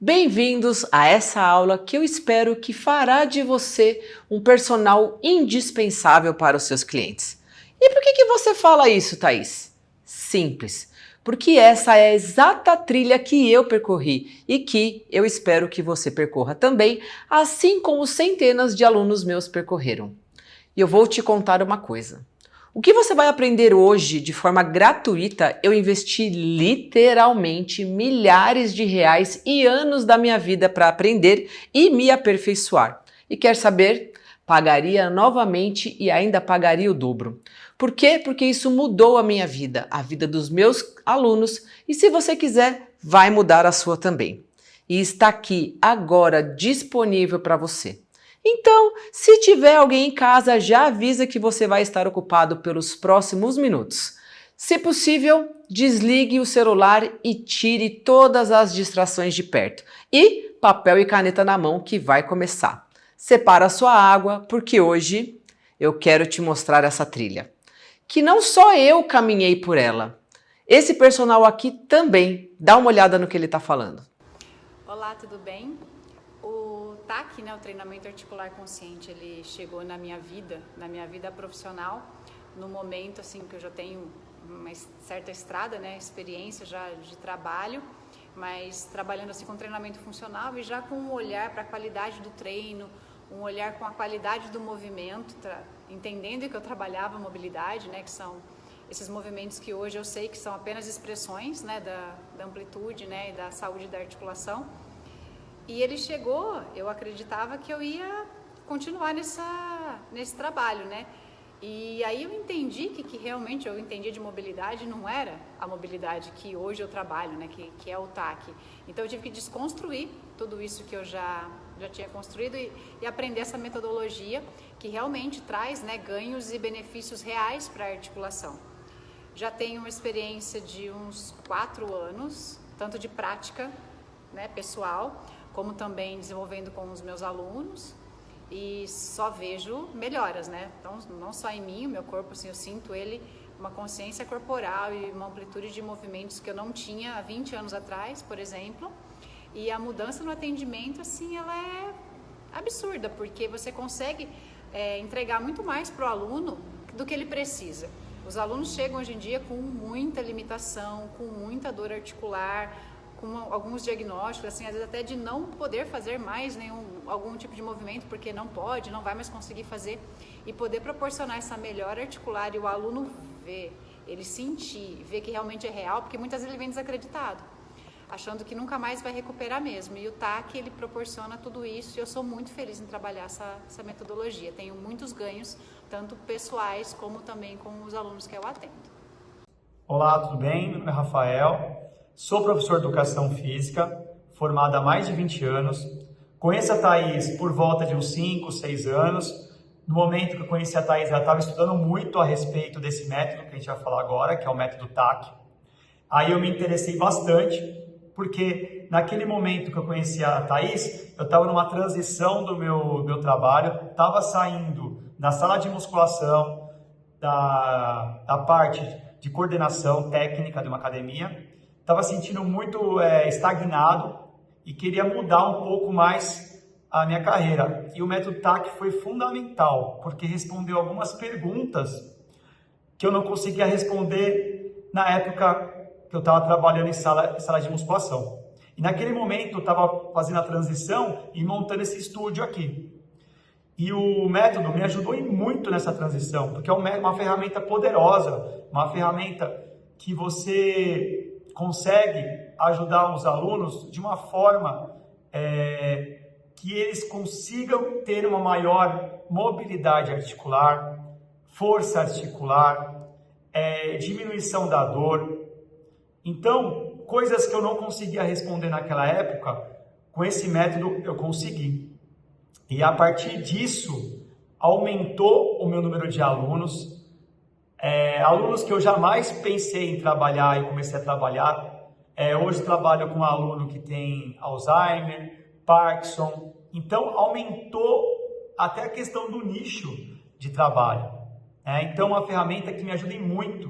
Bem-vindos a essa aula que eu espero que fará de você um personal indispensável para os seus clientes. E por que você fala isso, Thaís? Simples, porque essa é a exata trilha que eu percorri e que eu espero que você percorra também, assim como centenas de alunos meus percorreram. E eu vou te contar uma coisa. O que você vai aprender hoje de forma gratuita, eu investi literalmente milhares de reais e anos da minha vida para aprender e me aperfeiçoar. E quer saber? Pagaria novamente e ainda pagaria o dobro. Por quê? Porque isso mudou a minha vida, a vida dos meus alunos e se você quiser, vai mudar a sua também. E está aqui agora disponível para você. Então, se tiver alguém em casa, já avisa que você vai estar ocupado pelos próximos minutos. Se possível, desligue o celular e tire todas as distrações de perto. E papel e caneta na mão que vai começar. Separa a sua água, porque hoje eu quero te mostrar essa trilha. Que não só eu caminhei por ela. Esse personal aqui também. Dá uma olhada no que ele está falando. Olá, tudo bem? O TAC, o treinamento articular consciente, ele chegou na minha vida profissional, no momento assim que eu já tenho uma certa estrada, experiência já de trabalho, mas trabalhando assim com treinamento funcional e já com um olhar para a qualidade do treino, um olhar com a qualidade do movimento, entendendo que eu trabalhava mobilidade, que são esses movimentos que hoje eu sei que são apenas expressões, da amplitude, e da saúde da articulação. E ele chegou, eu acreditava que eu ia continuar nesse trabalho, E aí eu entendi que realmente eu entendia de mobilidade, não era a mobilidade que hoje eu trabalho, que é o TAC. Então eu tive que desconstruir tudo isso que eu já tinha construído e aprender essa metodologia que realmente traz ganhos e benefícios reais para a articulação. Já tenho uma experiência de uns 4 anos, tanto de prática pessoal, como também desenvolvendo com os meus alunos e só vejo melhoras, Então, não só em mim, o meu corpo, assim, eu sinto ele, uma consciência corporal e uma amplitude de movimentos que eu não tinha há 20 anos atrás, por exemplo, e a mudança no atendimento, assim, ela é absurda, porque você consegue entregar muito mais para o aluno do que ele precisa. Os alunos chegam hoje em dia com muita limitação, com muita dor articular, com alguns diagnósticos, assim, às vezes até de não poder fazer mais algum tipo de movimento, porque não pode, não vai mais conseguir fazer, e poder proporcionar essa melhora articular e o aluno ver, ele sentir, ver que realmente é real, porque muitas vezes ele vem desacreditado, achando que nunca mais vai recuperar mesmo, e o TAC, ele proporciona tudo isso, e eu sou muito feliz em trabalhar essa metodologia, tenho muitos ganhos, tanto pessoais, como também com os alunos que eu atendo. Olá, tudo bem? Meu nome é Rafael. Sou professor de Educação Física, formado há mais de 20 anos. Conheço a Thaís por volta de uns 5, 6 anos. No momento que eu conheci a Thaís, ela estava estudando muito a respeito desse método que a gente vai falar agora, que é o método TAC. Aí eu me interessei bastante, porque naquele momento que eu conheci a Thaís, eu estava numa transição do meu trabalho, estava saindo da sala de musculação, da parte de coordenação técnica de uma academia, estava sentindo muito estagnado e queria mudar um pouco mais a minha carreira. E o método TAC foi fundamental, porque respondeu algumas perguntas que eu não conseguia responder na época que eu estava trabalhando em sala de musculação. E naquele momento eu estava fazendo a transição e montando esse estúdio aqui. E o método me ajudou muito nessa transição, porque é uma ferramenta poderosa, uma ferramenta que você consegue ajudar os alunos de uma forma que eles consigam ter uma maior mobilidade articular, força articular, diminuição da dor. Então, coisas que eu não conseguia responder naquela época, com esse método eu consegui. E a partir disso, aumentou o meu número de alunos, alunos que eu jamais pensei em trabalhar e comecei a trabalhar. Hoje trabalho com um aluno que tem Alzheimer, Parkinson. Então, aumentou até a questão do nicho de trabalho. Então, uma ferramenta que me ajuda muito,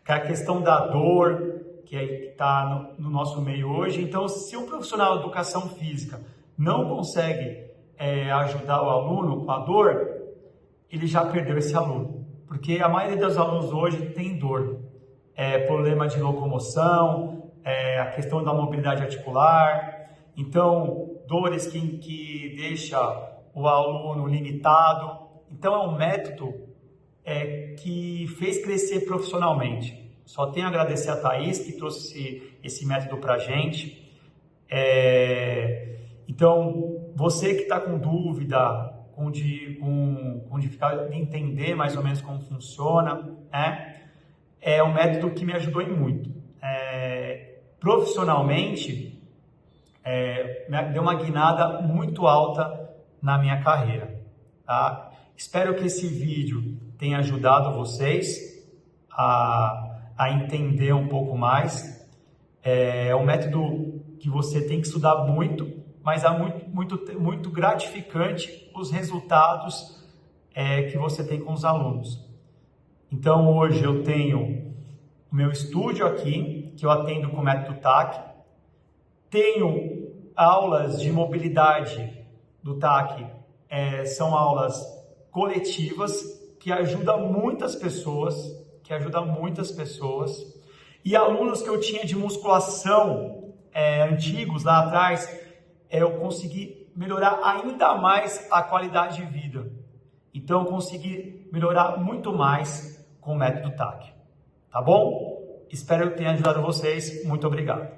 que é a questão da dor, que está no nosso meio hoje. Então, se um profissional de educação física não consegue ajudar o aluno com a dor, ele já perdeu esse aluno. Porque a maioria dos alunos hoje tem dor. Problema de locomoção, a questão da mobilidade articular. Então, dores que deixa o aluno limitado. Então, é um método que fez crescer profissionalmente. Só tenho a agradecer a Thaís, que trouxe esse método para a gente. Então, você que está com dúvida, com dificuldade de entender mais ou menos como funciona, é um método que me ajudou em muito. Profissionalmente, deu uma guinada muito alta na minha carreira. Tá? Espero que esse vídeo tenha ajudado vocês a entender um pouco mais. É um método que você tem que estudar muito, mas é muito gratificante os resultados que você tem com os alunos. Então, hoje eu tenho o meu estúdio aqui, que eu atendo com o método TAC. Tenho aulas de mobilidade do TAC, são aulas coletivas que ajudam muitas pessoas, E alunos que eu tinha de musculação antigos lá atrás, eu consegui melhorar ainda mais a qualidade de vida. Então, eu consegui melhorar muito mais com o método TAC. Tá bom? Espero que tenha ajudado vocês. Muito obrigado.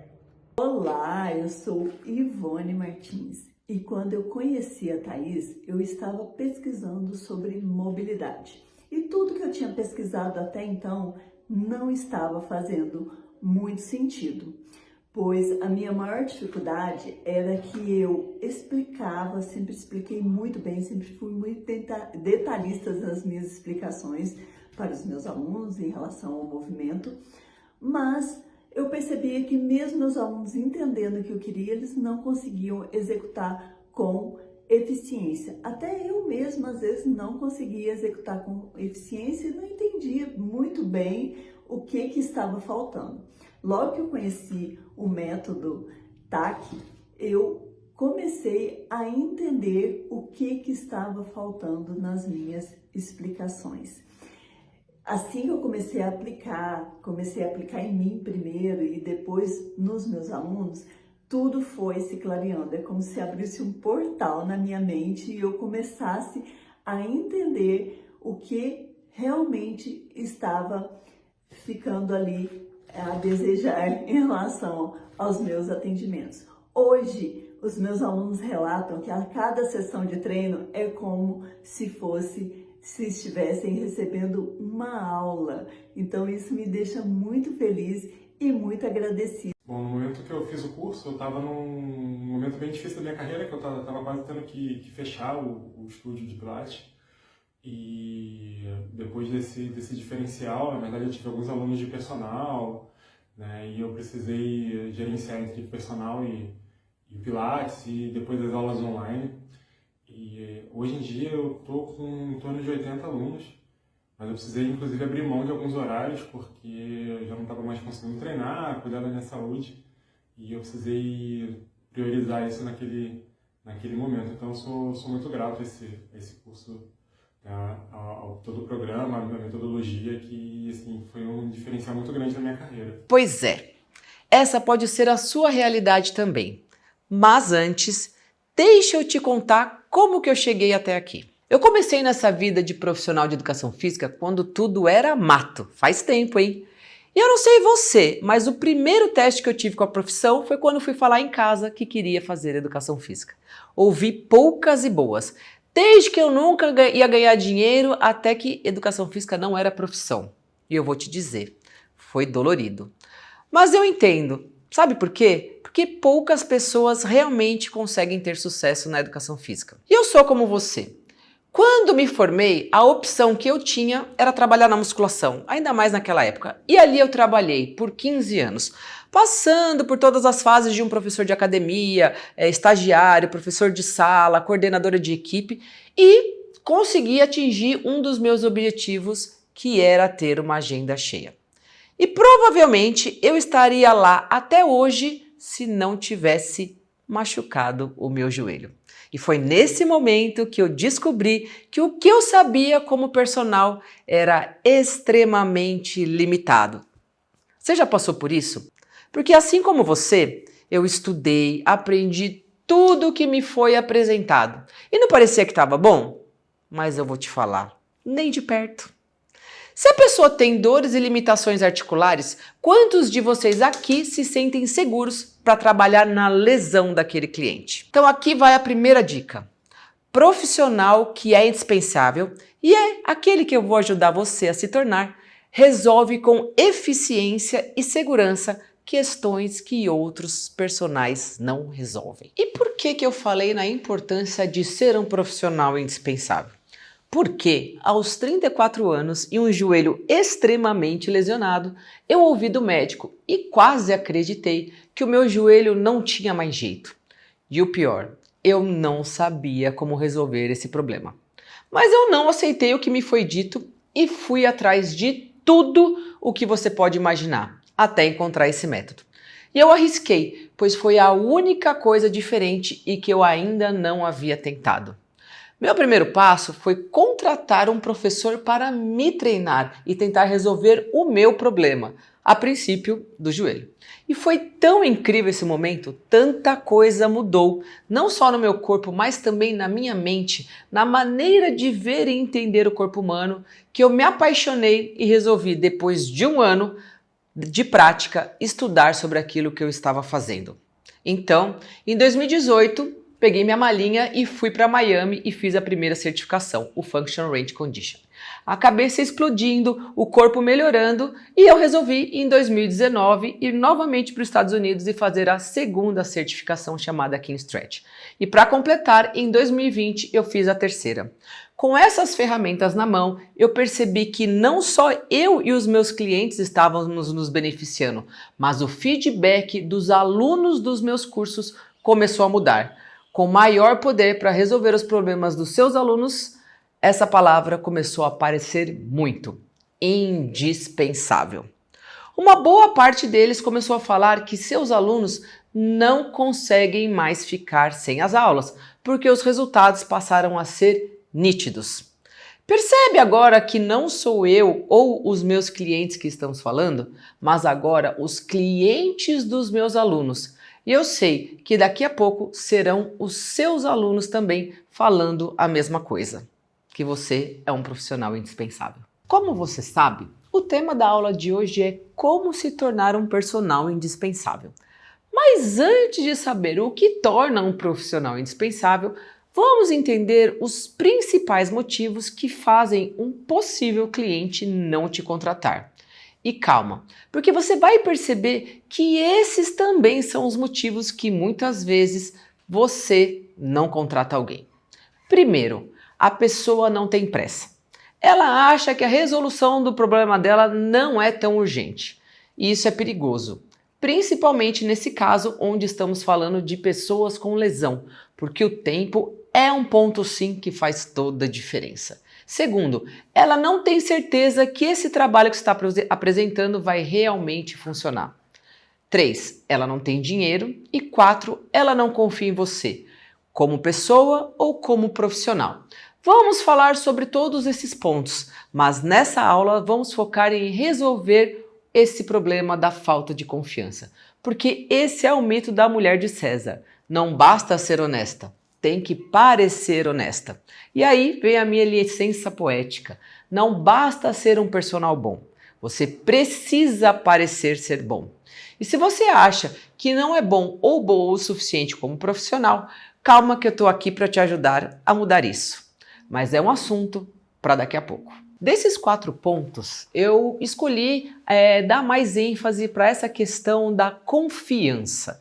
Olá, eu sou Ivone Martins e quando eu conheci a Thaís, eu estava pesquisando sobre mobilidade. E tudo que eu tinha pesquisado até então não estava fazendo muito sentido, pois a minha maior dificuldade era que eu explicava, sempre expliquei muito bem, sempre fui muito detalhista nas minhas explicações para os meus alunos em relação ao movimento, mas eu percebia que mesmo meus alunos entendendo o que eu queria, eles não conseguiam executar com eficiência. Até eu mesma, às vezes, não conseguia executar com eficiência e não entendia muito bem o que estava faltando. Logo que eu conheci o método TAC, eu comecei a entender o que estava faltando nas minhas explicações. Assim que eu comecei a aplicar em mim primeiro e depois nos meus alunos, tudo foi se clareando. É como se abrisse um portal na minha mente e eu começasse a entender o que realmente estava ficando ali a desejar em relação aos meus atendimentos. Hoje, os meus alunos relatam que a cada sessão de treino é como se estivessem recebendo uma aula. Então, isso me deixa muito feliz e muito agradecida. Bom, no momento que eu fiz o curso, eu estava num momento bem difícil da minha carreira, que eu estava quase tendo que fechar o estúdio de Pilates. E depois desse diferencial, na verdade eu tive alguns alunos de personal, né, e eu precisei gerenciar entre personal e Pilates, e depois das aulas online. E hoje em dia eu estou com em torno de 80 alunos, mas eu precisei inclusive abrir mão de alguns horários porque eu já não estava mais conseguindo treinar, cuidar da minha saúde, e eu precisei priorizar isso naquele momento. Então eu sou muito grato a esse curso, ao todo o programa, a metodologia, que assim, foi um diferencial muito grande na minha carreira. Pois é, essa pode ser a sua realidade também. Mas antes, deixa eu te contar como que eu cheguei até aqui. Eu comecei nessa vida de profissional de educação física quando tudo era mato. Faz tempo, hein? E eu não sei você, mas o primeiro teste que eu tive com a profissão foi quando fui falar em casa que queria fazer educação física. Ouvi poucas e boas. Desde que eu nunca ia ganhar dinheiro até que educação física não era profissão. E eu vou te dizer, foi dolorido. Mas eu entendo. Sabe por quê? Porque poucas pessoas realmente conseguem ter sucesso na educação física. E eu sou como você. Quando me formei, a opção que eu tinha era trabalhar na musculação, ainda mais naquela época. E ali eu trabalhei por 15 anos, passando por todas as fases de um professor de academia, estagiário, professor de sala, coordenadora de equipe, e consegui atingir um dos meus objetivos, que era ter uma agenda cheia. E provavelmente eu estaria lá até hoje se não tivesse machucado o meu joelho. E foi nesse momento que eu descobri que o que eu sabia como personal era extremamente limitado. Você já passou por isso? Porque assim como você, eu estudei, aprendi tudo o que me foi apresentado. E não parecia que estava bom? Mas eu vou te falar, nem de perto. Se a pessoa tem dores e limitações articulares, quantos de vocês aqui se sentem seguros para trabalhar na lesão daquele cliente? Então aqui vai a primeira dica. Profissional que é indispensável e é aquele que eu vou ajudar você a se tornar, resolve com eficiência e segurança questões que outros personagens não resolvem. E por que eu falei na importância de ser um profissional indispensável? Porque, aos 34 anos e um joelho extremamente lesionado, eu ouvi do médico e quase acreditei que o meu joelho não tinha mais jeito. E o pior, eu não sabia como resolver esse problema. Mas eu não aceitei o que me foi dito e fui atrás de tudo o que você pode imaginar, até encontrar esse método. E eu arrisquei, pois foi a única coisa diferente e que eu ainda não havia tentado. Meu primeiro passo foi contratar um professor para me treinar e tentar resolver o meu problema, a princípio do joelho. E foi tão incrível esse momento, tanta coisa mudou, não só no meu corpo, mas também na minha mente, na maneira de ver e entender o corpo humano, que eu me apaixonei e resolvi, depois de um ano de prática, estudar sobre aquilo que eu estava fazendo. Então, em 2018, peguei minha malinha e fui para Miami e fiz a primeira certificação, o Functional Range Condition. A cabeça explodindo, o corpo melhorando e eu resolvi em 2019 ir novamente para os Estados Unidos e fazer a segunda certificação chamada King Stretch. E para completar, em 2020 eu fiz a terceira. Com essas ferramentas na mão, eu percebi que não só eu e os meus clientes estávamos nos beneficiando, mas o feedback dos alunos dos meus cursos começou a mudar. Com maior poder para resolver os problemas dos seus alunos, essa palavra começou a aparecer muito. Indispensável. Uma boa parte deles começou a falar que seus alunos não conseguem mais ficar sem as aulas, porque os resultados passaram a ser nítidos. Percebe agora que não sou eu ou os meus clientes que estamos falando, mas agora os clientes dos meus alunos. E eu sei que daqui a pouco serão os seus alunos também falando a mesma coisa, que você é um profissional indispensável. Como você sabe, o tema da aula de hoje é como se tornar um personal indispensável. Mas antes de saber o que torna um profissional indispensável, vamos entender os principais motivos que fazem um possível cliente não te contratar. E calma, porque você vai perceber que esses também são os motivos que muitas vezes você não contrata alguém. Primeiro, a pessoa não tem pressa. Ela acha que a resolução do problema dela não é tão urgente. E isso é perigoso, principalmente nesse caso onde estamos falando de pessoas com lesão, porque o tempo é um ponto sim que faz toda a diferença. Segundo, ela não tem certeza que esse trabalho que você está apresentando vai realmente funcionar. 3, ela não tem dinheiro. E 4, ela não confia em você, como pessoa ou como profissional. Vamos falar sobre todos esses pontos, mas nessa aula vamos focar em resolver esse problema da falta de confiança. Porque esse é o mito da mulher de César. Não basta ser honesta. Tem que parecer honesta. E aí vem a minha licença poética. Não basta ser um personal bom. Você precisa parecer ser bom. E se você acha que não é bom ou boa o suficiente como profissional, calma que eu estou aqui para te ajudar a mudar isso. Mas é um assunto para daqui a pouco. Desses 4 pontos, eu escolhi dar mais ênfase para essa questão da confiança.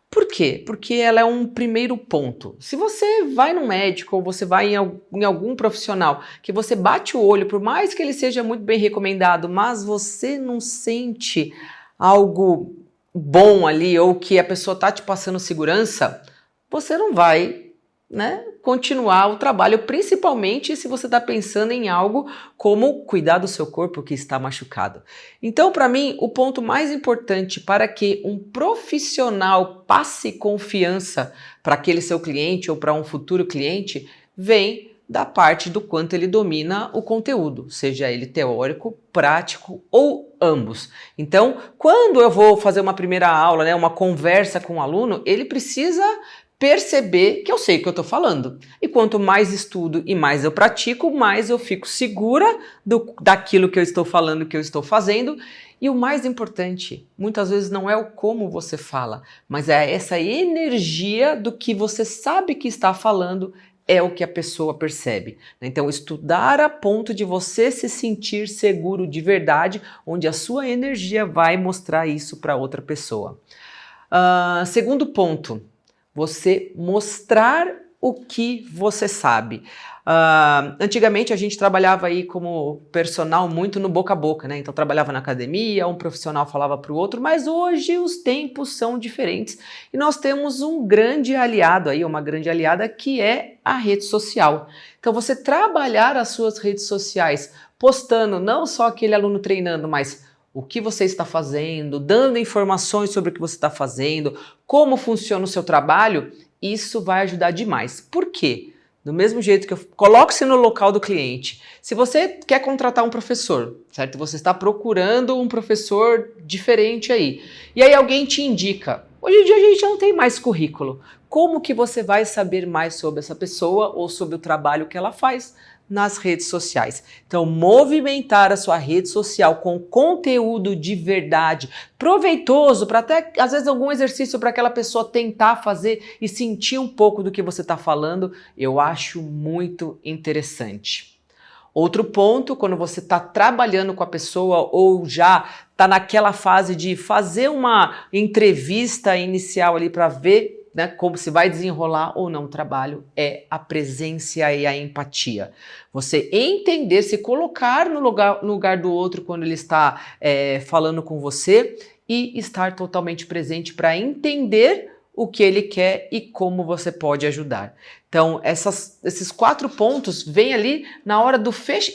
Por quê? Porque ela é um primeiro ponto. Se você vai no médico ou você vai em algum profissional que você bate o olho, por mais que ele seja muito bem recomendado, mas você não sente algo bom ali ou que a pessoa está te passando segurança, você não vai né, continuar o trabalho, principalmente se você está pensando em algo como cuidar do seu corpo que está machucado. Então, para mim, o ponto mais importante para que um profissional passe confiança para aquele seu cliente ou para um futuro cliente vem da parte do quanto ele domina o conteúdo, seja ele teórico, prático ou ambos. Então, quando eu vou fazer uma primeira aula, né, uma conversa com o aluno, ele precisa perceber que eu sei o que eu estou falando. E quanto mais estudo e mais eu pratico, mais eu fico segura daquilo que eu estou falando, que eu estou fazendo. E o mais importante, muitas vezes não é o como você fala, mas é essa energia do que você sabe que está falando, é o que a pessoa percebe. Então, estudar a ponto de você se sentir seguro de verdade, onde a sua energia vai mostrar isso para outra pessoa. Segundo ponto, você mostrar o que você sabe. Antigamente a gente trabalhava aí como personal muito no boca a boca, né? Então trabalhava na academia, um profissional falava para o outro, mas hoje os tempos são diferentes e nós temos um grande aliado aí, uma grande aliada que é a rede social. Então você trabalhar as suas redes sociais, postando não só aquele aluno treinando, mas o que você está fazendo, dando informações sobre o que você está fazendo, como funciona o seu trabalho, isso vai ajudar demais. Por quê? Do mesmo jeito que eu coloque-se no local do cliente. Se você quer contratar um professor, certo? Você está procurando um professor diferente aí. E aí alguém te indica. Hoje em dia a gente não tem mais currículo. Como que você vai saber mais sobre essa pessoa ou sobre o trabalho que ela faz? Nas redes sociais. Então, movimentar a sua rede social com conteúdo de verdade, proveitoso, para até, às vezes, algum exercício para aquela pessoa tentar fazer e sentir um pouco do que você está falando, eu acho muito interessante. Outro ponto, quando você está trabalhando com a pessoa ou já está naquela fase de fazer uma entrevista inicial ali para ver, né, como se vai desenrolar ou não o trabalho, é a presença e a empatia. Você entender, se colocar no lugar do outro quando ele está falando com você e estar totalmente presente para entender o que ele quer e como você pode ajudar. Então, esses 4 pontos vêm ali na hora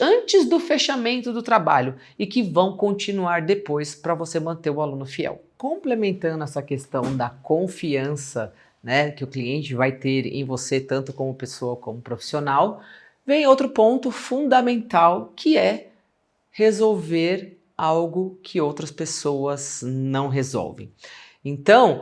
antes do fechamento do trabalho e que vão continuar depois para você manter o aluno fiel. Complementando essa questão da confiança, né, que o cliente vai ter em você, tanto como pessoa como profissional, vem outro ponto fundamental, que é resolver algo que outras pessoas não resolvem. Então,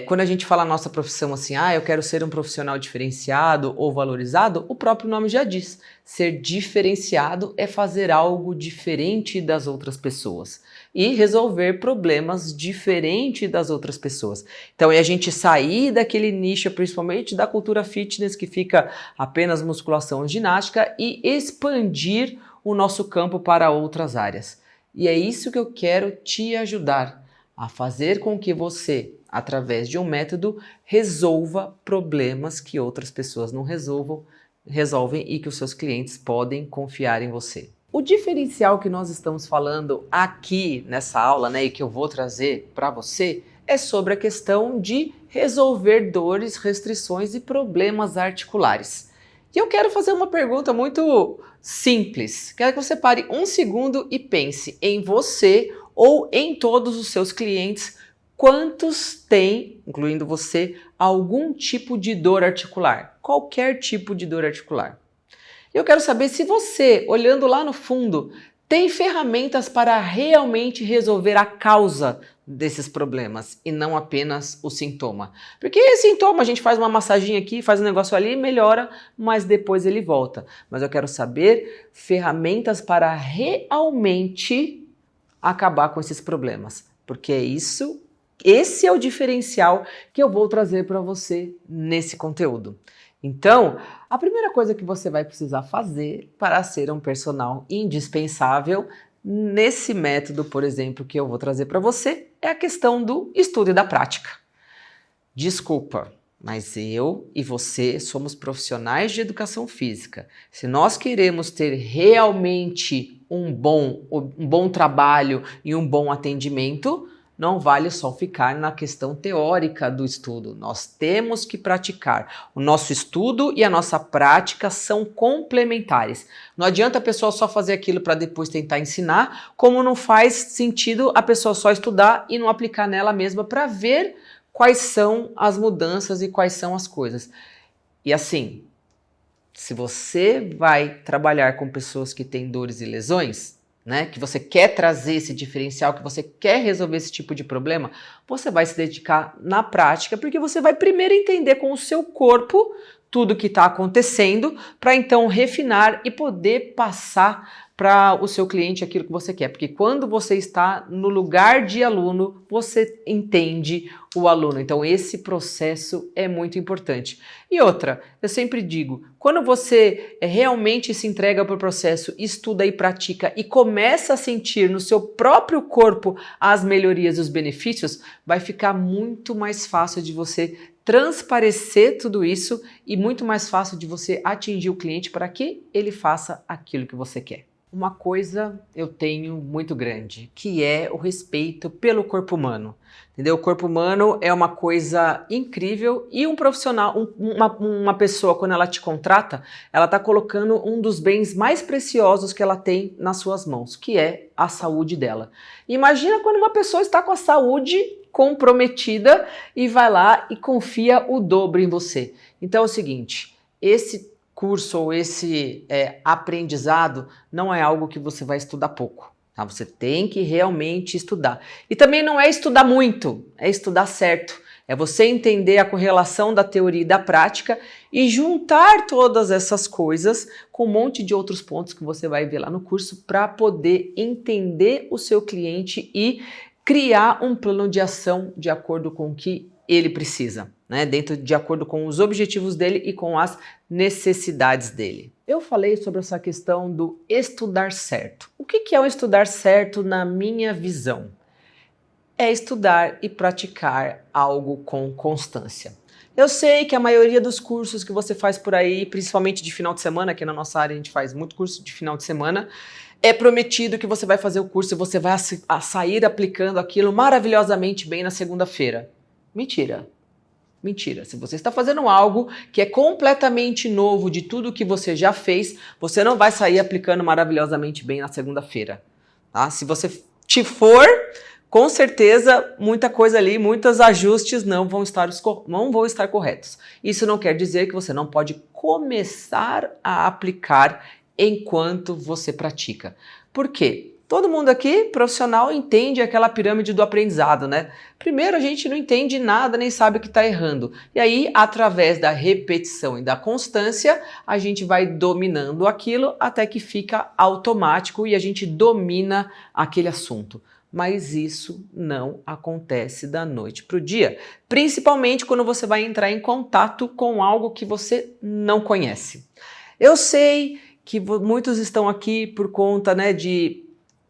quando a gente fala a nossa profissão assim, eu quero ser um profissional diferenciado ou valorizado, o próprio nome já diz. Ser diferenciado é fazer algo diferente das outras pessoas e resolver problemas diferentes das outras pessoas. Então, é a gente sair daquele nicho, principalmente da cultura fitness, que fica apenas musculação e ginástica, e expandir o nosso campo para outras áreas. E é isso que eu quero te ajudar a fazer com que você, através de um método, resolva problemas que outras pessoas não resolvem e que os seus clientes podem confiar em você. O diferencial que nós estamos falando aqui nessa aula, né, e que eu vou trazer para você, é sobre a questão de resolver dores, restrições e problemas articulares. E eu quero fazer uma pergunta muito simples. Quero que você pare um segundo e pense em você ou em todos os seus clientes, quantos têm, incluindo você, algum tipo de dor articular, qualquer tipo de dor articular. Eu quero saber se você, olhando lá no fundo, tem ferramentas para realmente resolver a causa desses problemas e não apenas o sintoma. Porque sintoma, a gente faz uma massaginha aqui, faz um negócio ali, melhora, mas depois ele volta. Mas eu quero saber ferramentas para realmente acabar com esses problemas, porque esse é o diferencial que eu vou trazer para você nesse conteúdo. Então, a primeira coisa que você vai precisar fazer para ser um personal indispensável nesse método, por exemplo, que eu vou trazer para você, é a questão do estudo e da prática. Desculpa, mas eu e você somos profissionais de educação física. Se nós queremos ter realmente um bom trabalho e um bom atendimento, não vale só ficar na questão teórica do estudo. Nós temos que praticar. O nosso estudo e a nossa prática são complementares. Não adianta a pessoa só fazer aquilo para depois tentar ensinar, como não faz sentido a pessoa só estudar e não aplicar nela mesma para ver quais são as mudanças e quais são as coisas. E assim, se você vai trabalhar com pessoas que têm dores e lesões, né, que você quer trazer esse diferencial, que você quer resolver esse tipo de problema, você vai se dedicar na prática, porque você vai primeiro entender com o seu corpo tudo o que está acontecendo, para então refinar e poder passar para o seu cliente aquilo que você quer. Porque quando você está no lugar de aluno, você entende o aluno. Então esse processo é muito importante. E outra, eu sempre digo, quando você realmente se entrega para o processo, estuda e pratica e começa a sentir no seu próprio corpo as melhorias e os benefícios, vai ficar muito mais fácil de você transparecer tudo isso e muito mais fácil de você atingir o cliente para que ele faça aquilo que você quer. Uma coisa eu tenho muito grande, que é o respeito pelo corpo humano. Entendeu? O corpo humano é uma coisa incrível e um profissional, uma pessoa, quando ela te contrata, ela está colocando um dos bens mais preciosos que ela tem nas suas mãos, que é a saúde dela. Imagina quando uma pessoa está com a saúde comprometida e vai lá e confia o dobro em você. Então é o seguinte, esse curso ou esse aprendizado não é algo que você vai estudar pouco. Tá? Você tem que realmente estudar. E também não é estudar muito, é estudar certo. É você entender a correlação da teoria e da prática e juntar todas essas coisas com um monte de outros pontos que você vai ver lá no curso para poder entender o seu cliente e criar um plano de ação de acordo com o que ele precisa, né? De acordo com os objetivos dele e com as necessidades dele. Eu falei sobre essa questão do estudar certo. O que é o estudar certo na minha visão? É estudar e praticar algo com constância. Eu sei que a maioria dos cursos que você faz por aí, principalmente de final de semana, que na nossa área a gente faz muito curso de final de semana, é prometido que você vai fazer o curso e você vai sair aplicando aquilo maravilhosamente bem na segunda-feira. Mentira. Mentira. Se você está fazendo algo que é completamente novo de tudo que você já fez, você não vai sair aplicando maravilhosamente bem na segunda-feira. Tá? Se você for, com certeza, muita coisa ali, muitos ajustes não vão estar corretos. Isso não quer dizer que você não pode começar a aplicar enquanto você pratica. Por quê? Todo mundo aqui, profissional, entende aquela pirâmide do aprendizado, né? Primeiro, a gente não entende nada, nem sabe o que está errando. E aí, através da repetição e da constância, a gente vai dominando aquilo até que fica automático e a gente domina aquele assunto. Mas isso não acontece da noite para o dia. Principalmente quando você vai entrar em contato com algo que você não conhece. Eu sei que muitos estão aqui por conta, né, de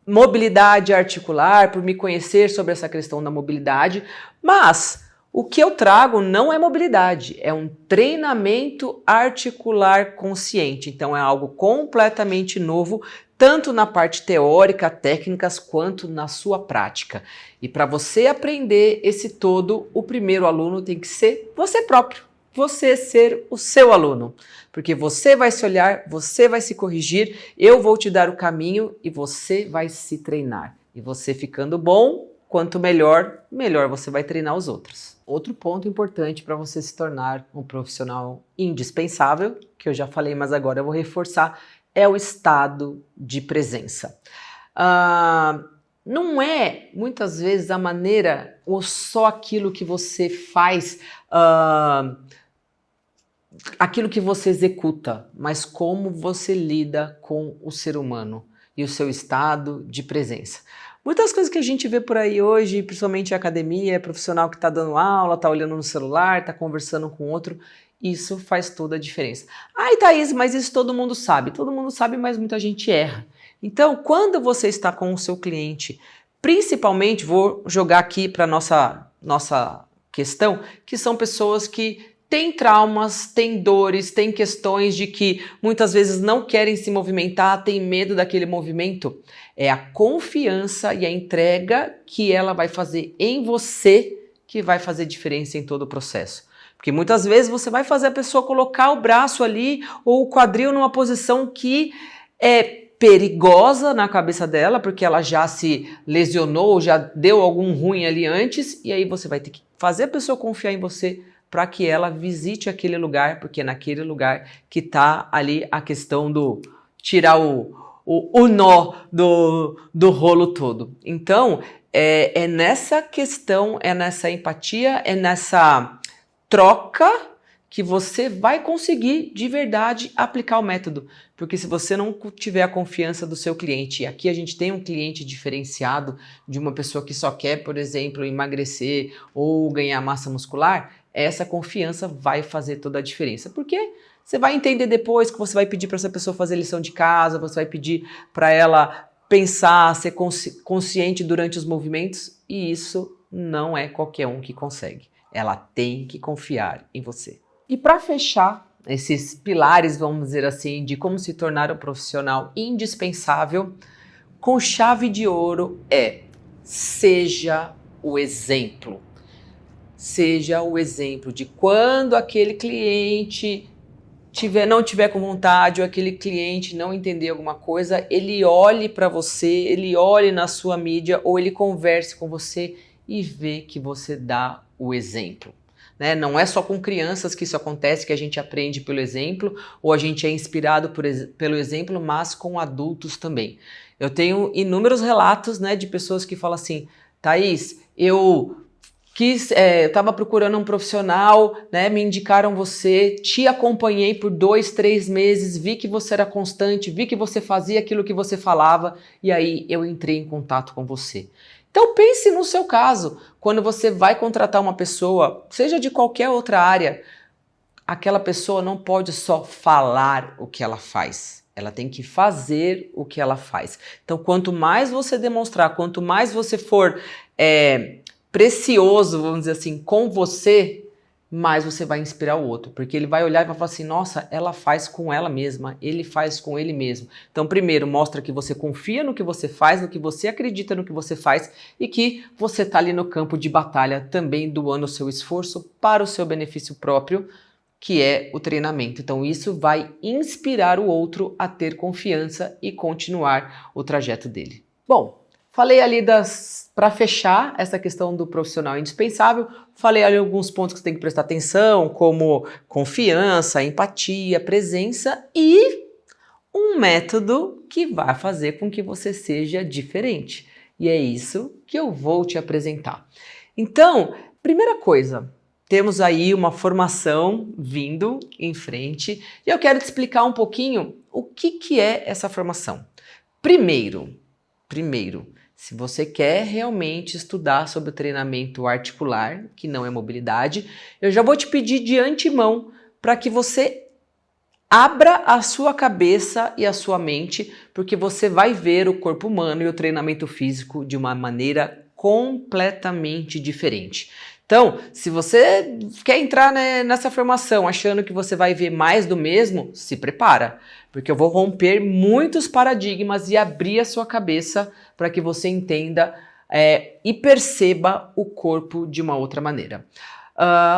mobilidade articular, por me conhecer sobre essa questão da mobilidade, mas o que eu trago não é mobilidade, é um treinamento articular consciente. Então é algo completamente novo, tanto na parte teórica, técnicas, quanto na sua prática. E para você aprender esse todo, o primeiro aluno tem que ser você próprio. Você ser o seu aluno, porque você vai se olhar, você vai se corrigir, eu vou te dar o caminho e você vai se treinar. E você ficando bom, quanto melhor, melhor você vai treinar os outros. Outro ponto importante para você se tornar um profissional indispensável, que eu já falei, mas agora eu vou reforçar, é o estado de presença. Não é, muitas vezes, a maneira ou só aquilo que você faz, aquilo que você executa, mas como você lida com o ser humano e o seu estado de presença. Muitas coisas que a gente vê por aí hoje, principalmente em academia, profissional que está dando aula, está olhando no celular, está conversando com outro, isso faz toda a diferença. Ai, Thaís, mas isso todo mundo sabe. Todo mundo sabe, mas muita gente erra. Então, quando você está com o seu cliente, principalmente, vou jogar aqui para nossa questão, que são pessoas que tem traumas, tem dores, tem questões de que muitas vezes não querem se movimentar, tem medo daquele movimento. É a confiança e a entrega que ela vai fazer em você que vai fazer diferença em todo o processo. Porque muitas vezes você vai fazer a pessoa colocar o braço ali ou o quadril numa posição que é perigosa na cabeça dela, porque ela já se lesionou, já deu algum ruim ali antes, e aí você vai ter que fazer a pessoa confiar em você para que ela visite aquele lugar, porque é naquele lugar que está ali a questão do tirar o nó do rolo todo. Então, é nessa questão, é nessa empatia, é nessa troca que você vai conseguir de verdade aplicar o método. Porque se você não tiver a confiança do seu cliente, e aqui a gente tem um cliente diferenciado de uma pessoa que só quer, por exemplo, emagrecer ou ganhar massa muscular, essa confiança vai fazer toda a diferença. Porque você vai entender depois que você vai pedir para essa pessoa fazer lição de casa, você vai pedir para ela pensar, ser consciente durante os movimentos, e isso não é qualquer um que consegue. Ela tem que confiar em você. E para fechar esses pilares, vamos dizer assim, de como se tornar um profissional indispensável, com chave de ouro seja o exemplo. Seja o exemplo de quando aquele cliente não tiver com vontade ou aquele cliente não entender alguma coisa, ele olhe para você, ele olhe na sua mídia ou ele converse com você e vê que você dá o exemplo. Né? Não é só com crianças que isso acontece, que a gente aprende pelo exemplo ou a gente é inspirado pelo exemplo, mas com adultos também. Eu tenho inúmeros relatos, né, de pessoas que falam assim: Thaís, eu estava procurando um profissional, né, me indicaram você, te acompanhei por 2, 3 meses, vi que você era constante, vi que você fazia aquilo que você falava e aí eu entrei em contato com você. Então pense no seu caso, quando você vai contratar uma pessoa, seja de qualquer outra área, aquela pessoa não pode só falar o que ela faz, ela tem que fazer o que ela faz. Então quanto mais você demonstrar, quanto mais você for precioso, vamos dizer assim, com você, mais você vai inspirar o outro, porque ele vai olhar e vai falar assim: nossa, ela faz com ela mesma, ele faz com ele mesmo. Então, primeiro, mostra que você confia no que você faz, no que você acredita no que você faz e que você está ali no campo de batalha também doando o seu esforço para o seu benefício próprio, que é o treinamento. Então, isso vai inspirar o outro a ter confiança e continuar o trajeto dele. Bom, falei ali para fechar essa questão do profissional indispensável, falei ali alguns pontos que você tem que prestar atenção, como confiança, empatia, presença e um método que vai fazer com que você seja diferente. E é isso que eu vou te apresentar. Então, primeira coisa, temos aí uma formação vindo em frente e eu quero te explicar um pouquinho o que é essa formação. Primeiro, se você quer realmente estudar sobre o treinamento articular, que não é mobilidade, eu já vou te pedir de antemão para que você abra a sua cabeça e a sua mente, porque você vai ver o corpo humano e o treinamento físico de uma maneira completamente diferente. Então, se você quer entrar nessa formação achando que você vai ver mais do mesmo, se prepara, porque eu vou romper muitos paradigmas e abrir a sua cabeça para que você entenda e perceba o corpo de uma outra maneira.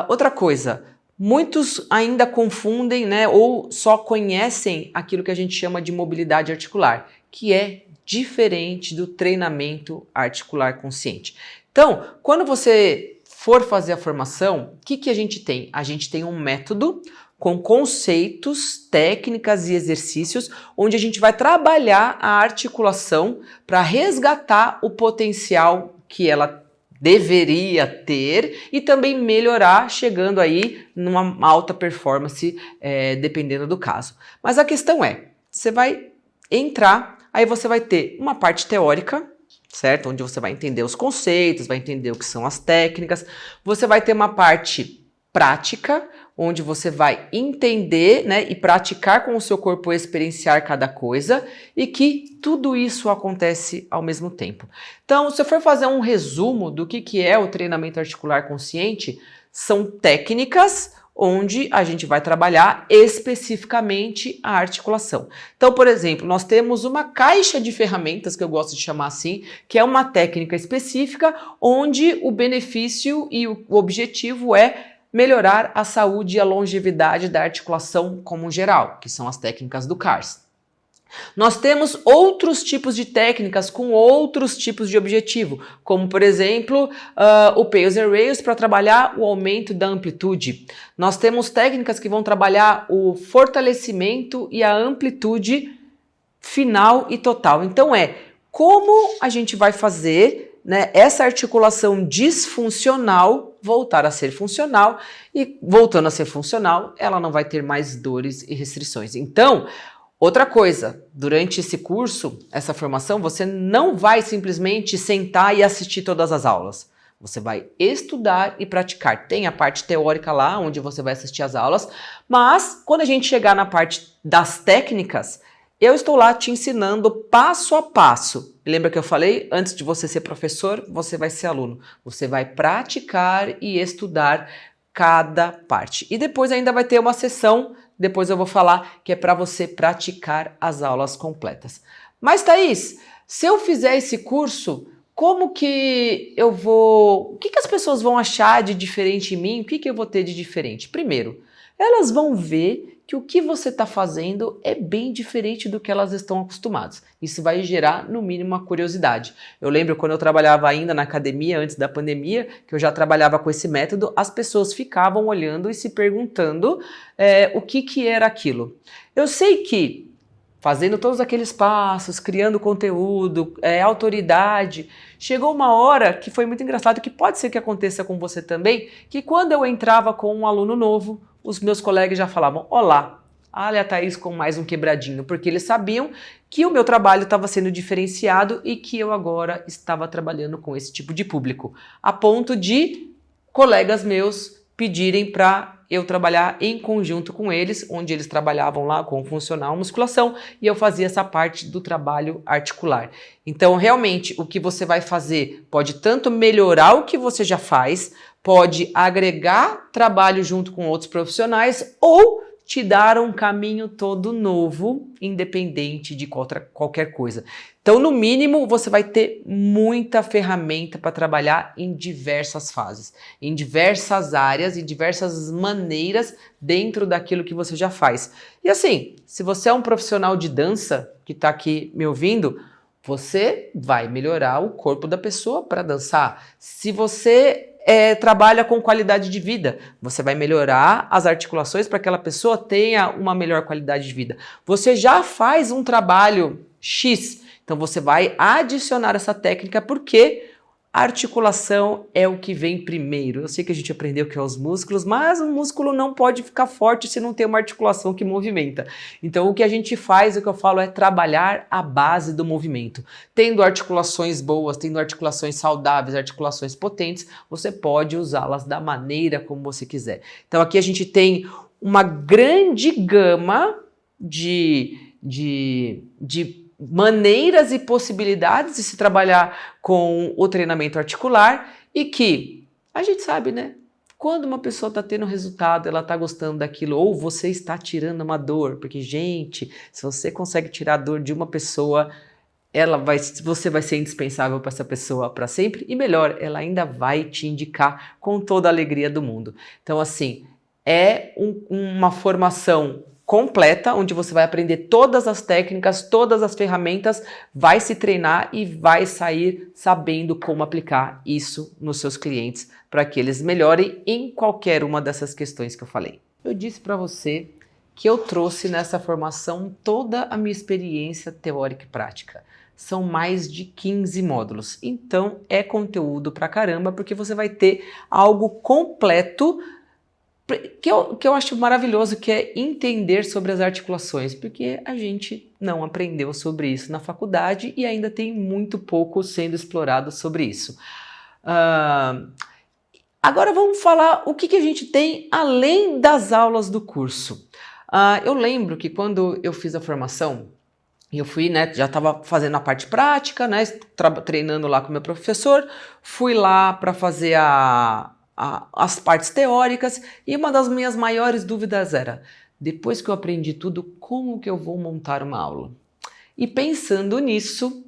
Outra coisa, muitos ainda confundem, né, ou só conhecem aquilo que a gente chama de mobilidade articular, que é diferente do treinamento articular consciente. Então, quando você for fazer a formação, o que a gente tem? A gente tem um método com conceitos, técnicas e exercícios, onde a gente vai trabalhar a articulação para resgatar o potencial que ela deveria ter e também melhorar, chegando aí numa alta performance, dependendo do caso. Mas a questão é, você vai entrar, aí você vai ter uma parte teórica, certo? Onde você vai entender os conceitos, vai entender o que são as técnicas. Você vai ter uma parte prática, onde você vai entender, né, e praticar com o seu corpo, experienciar cada coisa, e que tudo isso acontece ao mesmo tempo. Então, se eu for fazer um resumo do que é o treinamento articular consciente, são técnicas onde a gente vai trabalhar especificamente a articulação. Então, por exemplo, nós temos uma caixa de ferramentas, que eu gosto de chamar assim, que é uma técnica específica, onde o benefício e o objetivo é melhorar a saúde e a longevidade da articulação como geral, que são as técnicas do CARS. Nós temos outros tipos de técnicas com outros tipos de objetivo, como por exemplo o Pairs and Rails para trabalhar o aumento da amplitude. Nós temos técnicas que vão trabalhar o fortalecimento e a amplitude final e total. Então como a gente vai fazer, né, essa articulação disfuncional voltar a ser funcional, e voltando a ser funcional, ela não vai ter mais dores e restrições. Então, outra coisa, durante esse curso, essa formação, você não vai simplesmente sentar e assistir todas as aulas. Você vai estudar e praticar. Tem a parte teórica lá, onde você vai assistir as aulas, mas quando a gente chegar na parte das técnicas, eu estou lá te ensinando passo a passo. Lembra que eu falei? Antes de você ser professor, você vai ser aluno. Você vai praticar e estudar cada parte. E depois ainda vai ter uma sessão, depois eu vou falar, que é para você praticar as aulas completas. Mas, Thaís, se eu fizer esse curso, como que eu vou... O que as pessoas vão achar de diferente em mim? O que eu vou ter de diferente? Primeiro, elas vão ver que o que você está fazendo é bem diferente do que elas estão acostumadas. Isso vai gerar, no mínimo, uma curiosidade. Eu lembro quando eu trabalhava ainda na academia, antes da pandemia, que eu já trabalhava com esse método, as pessoas ficavam olhando e se perguntando o que era aquilo. Eu sei que, fazendo todos aqueles passos, criando conteúdo, autoridade, chegou uma hora que foi muito engraçado, que pode ser que aconteça com você também, que quando eu entrava com um aluno novo, os meus colegas já falavam, olá, olha a Thaís com mais um quebradinho, porque eles sabiam que o meu trabalho estava sendo diferenciado e que eu agora estava trabalhando com esse tipo de público, a ponto de colegas meus pedirem para eu trabalhar em conjunto com eles, onde eles trabalhavam lá com funcional musculação e eu fazia essa parte do trabalho articular. Então, realmente, o que você vai fazer pode tanto melhorar o que você já faz, pode agregar trabalho junto com outros profissionais ou te dar um caminho todo novo, independente de qualquer coisa. Então, no mínimo, você vai ter muita ferramenta para trabalhar em diversas fases, em diversas áreas, em diversas maneiras dentro daquilo que você já faz. E assim, se você é um profissional de dança que está aqui me ouvindo, você vai melhorar o corpo da pessoa para dançar. Se você trabalha com qualidade de vida, você vai melhorar as articulações para que aquela pessoa tenha uma melhor qualidade de vida. Você já faz um trabalho X, então você vai adicionar essa técnica porque a articulação é o que vem primeiro. Eu sei que a gente aprendeu que é os músculos, mas o músculo não pode ficar forte se não tem uma articulação que movimenta. Então o que a gente faz, o que eu falo é trabalhar a base do movimento. Tendo articulações boas, tendo articulações saudáveis, articulações potentes, você pode usá-las da maneira como você quiser. Então aqui a gente tem uma grande gama de maneiras e possibilidades de se trabalhar com o treinamento articular e que a gente sabe, né? Quando uma pessoa está tendo resultado, ela está gostando daquilo, ou você está tirando uma dor, porque, gente, se você consegue tirar a dor de uma pessoa, você vai ser indispensável para essa pessoa para sempre e melhor, ela ainda vai te indicar com toda a alegria do mundo. Então, assim, é uma formação completa, onde você vai aprender todas as técnicas, todas as ferramentas, vai se treinar e vai sair sabendo como aplicar isso nos seus clientes para que eles melhorem em qualquer uma dessas questões que eu falei. Eu disse para você que eu trouxe nessa formação toda a minha experiência teórica e prática. São mais de 15 módulos, então é conteúdo pra caramba, porque você vai ter algo completo que eu acho maravilhoso, que é entender sobre as articulações, porque a gente não aprendeu sobre isso na faculdade e ainda tem muito pouco sendo explorado sobre isso. Agora vamos falar o que a gente tem além das aulas do curso. Eu lembro que quando eu fiz a formação, eu fui, né, já estava fazendo a parte prática, né, treinando lá com o meu professor, fui lá para fazer as partes teóricas, e uma das minhas maiores dúvidas era, depois que eu aprendi tudo, como que eu vou montar uma aula? E pensando nisso,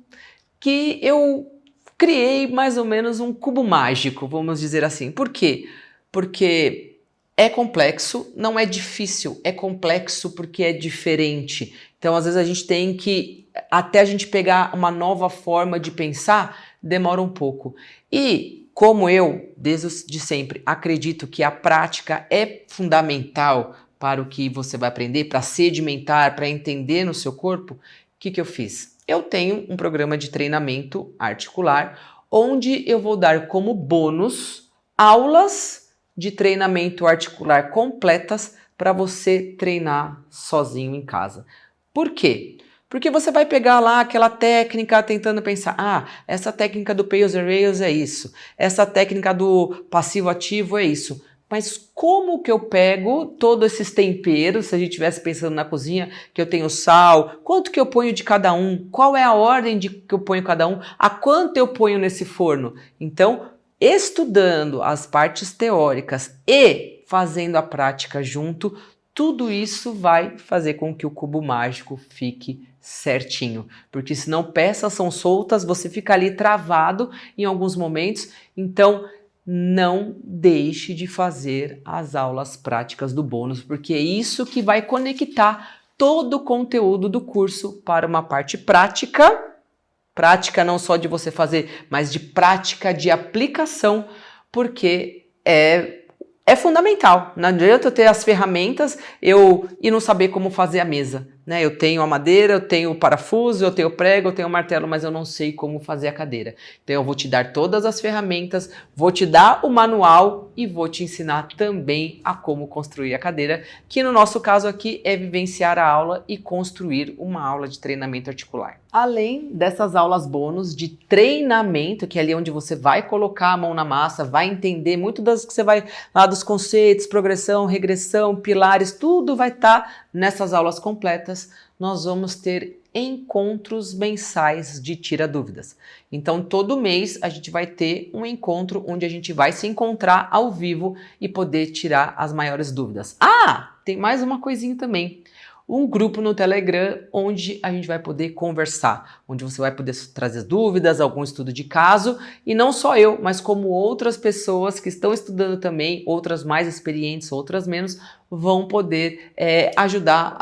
que eu criei mais ou menos um cubo mágico, vamos dizer assim. Por quê? Porque é complexo, não é difícil, é complexo porque é diferente. Então, às vezes a gente tem que, até a gente pegar uma nova forma de pensar, demora um pouco. E como eu, desde sempre, acredito que a prática é fundamental para o que você vai aprender, para sedimentar, para entender no seu corpo, o que eu fiz? Eu tenho um programa de treinamento articular, onde eu vou dar como bônus aulas de treinamento articular completas para você treinar sozinho em casa. Por quê? Porque você vai pegar lá aquela técnica tentando pensar, essa técnica do Pairs and Rails é isso, essa técnica do passivo-ativo é isso. Mas como que eu pego todos esses temperos, se a gente estivesse pensando na cozinha, que eu tenho sal, quanto que eu ponho de cada um, qual é a ordem de que eu ponho cada um, a quanto eu ponho nesse forno? Então, estudando as partes teóricas e fazendo a prática junto, tudo isso vai fazer com que o cubo mágico fique certinho, porque senão peças são soltas, você fica ali travado em alguns momentos, então não deixe de fazer as aulas práticas do bônus, porque é isso que vai conectar todo o conteúdo do curso para uma parte prática não só de você fazer, mas de prática de aplicação, porque é fundamental. Não adianta eu ter as ferramentas e não saber como fazer a mesa, né? Eu tenho a madeira, eu tenho o parafuso, eu tenho o prego, eu tenho o martelo, mas eu não sei como fazer a cadeira. Então eu vou te dar todas as ferramentas, vou te dar o manual e vou te ensinar também a como construir a cadeira, que no nosso caso aqui é vivenciar a aula e construir uma aula de treinamento articular. Além dessas aulas bônus de treinamento, que é ali onde você vai colocar a mão na massa, vai entender muito das que você vai lá dos conceitos, progressão, regressão, pilares, tudo vai estar nessas aulas completas. Nós vamos ter encontros mensais de tira dúvidas. Então, todo mês a gente vai ter um encontro onde a gente vai se encontrar ao vivo e poder tirar as maiores dúvidas. Tem mais uma coisinha também. Um grupo no Telegram onde a gente vai poder conversar, onde você vai poder trazer dúvidas, algum estudo de caso, e não só eu, mas como outras pessoas que estão estudando também, outras mais experientes, outras menos, vão poder ajudar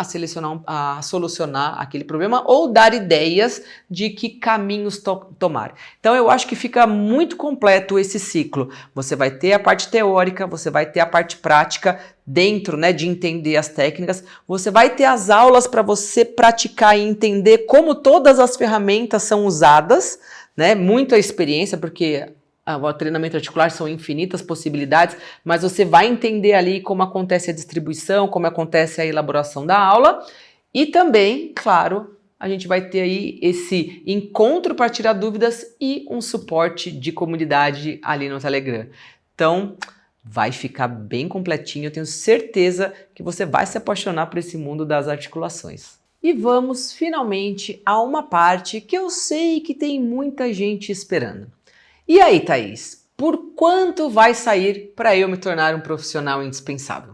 a solucionar aquele problema ou dar ideias de que caminhos tomar. Então eu acho que fica muito completo esse ciclo. Você vai ter a parte teórica, você vai ter a parte prática dentro, né, de entender as técnicas, você vai ter as aulas para você praticar e entender como todas as ferramentas são usadas, né, muita experiência, porque o treinamento articular são infinitas possibilidades, mas você vai entender ali como acontece a distribuição, como acontece a elaboração da aula, e também, claro, a gente vai ter aí esse encontro para tirar dúvidas e um suporte de comunidade ali no Telegram. Então, vai ficar bem completinho, eu tenho certeza que você vai se apaixonar por esse mundo das articulações. E vamos finalmente a uma parte que eu sei que tem muita gente esperando. E aí, Thaís, por quanto vai sair para eu me tornar um profissional indispensável?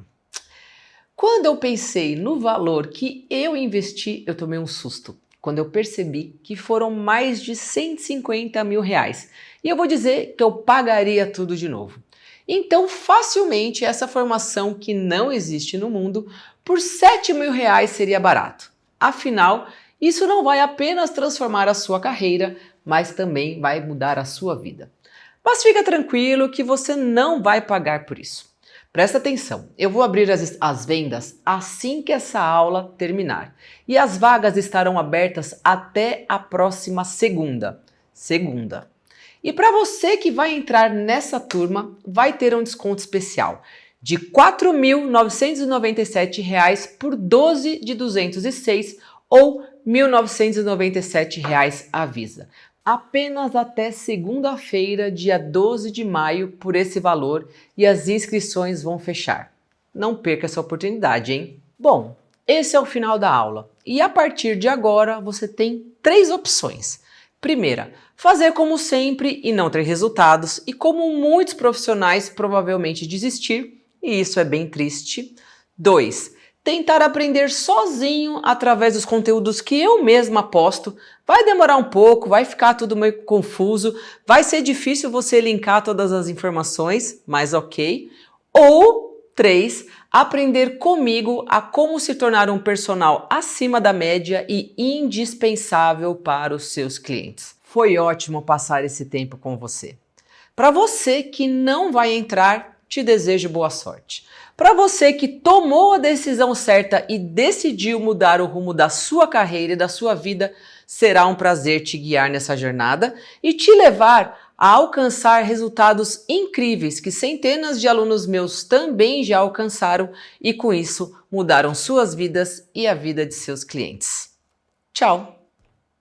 Quando eu pensei no valor que eu investi, eu tomei um susto. Quando eu percebi que foram mais de 150 mil reais. E eu vou dizer que eu pagaria tudo de novo. Então, facilmente, essa formação que não existe no mundo, por 7 mil reais seria barato. Afinal, isso não vai apenas transformar a sua carreira, mas também vai mudar a sua vida. Mas fica tranquilo que você não vai pagar por isso. Presta atenção, eu vou abrir as vendas assim que essa aula terminar. E as vagas estarão abertas até a próxima segunda. E para você que vai entrar nessa turma, vai ter um desconto especial de R$ 4.997 por 12 de 206 ou R$ 1.997 à vista. Apenas até segunda-feira, dia 12 de maio, por esse valor, e as inscrições vão fechar. Não perca essa oportunidade, hein? Bom, esse é o final da aula. E a partir de agora, você tem 3 opções. Primeira, fazer como sempre e não ter resultados, e como muitos profissionais provavelmente desistir, e isso é bem triste. 2, tentar aprender sozinho através dos conteúdos que eu mesma posto. Vai demorar um pouco, vai ficar tudo meio confuso, vai ser difícil você linkar todas as informações, mas ok. Ou 3, aprender comigo a como se tornar um personal acima da média e indispensável para os seus clientes. Foi ótimo passar esse tempo com você. Para você que não vai entrar, te desejo boa sorte. Para você que tomou a decisão certa e decidiu mudar o rumo da sua carreira e da sua vida, será um prazer te guiar nessa jornada e te levar a alcançar resultados incríveis que centenas de alunos meus também já alcançaram e com isso mudaram suas vidas e a vida de seus clientes. Tchau!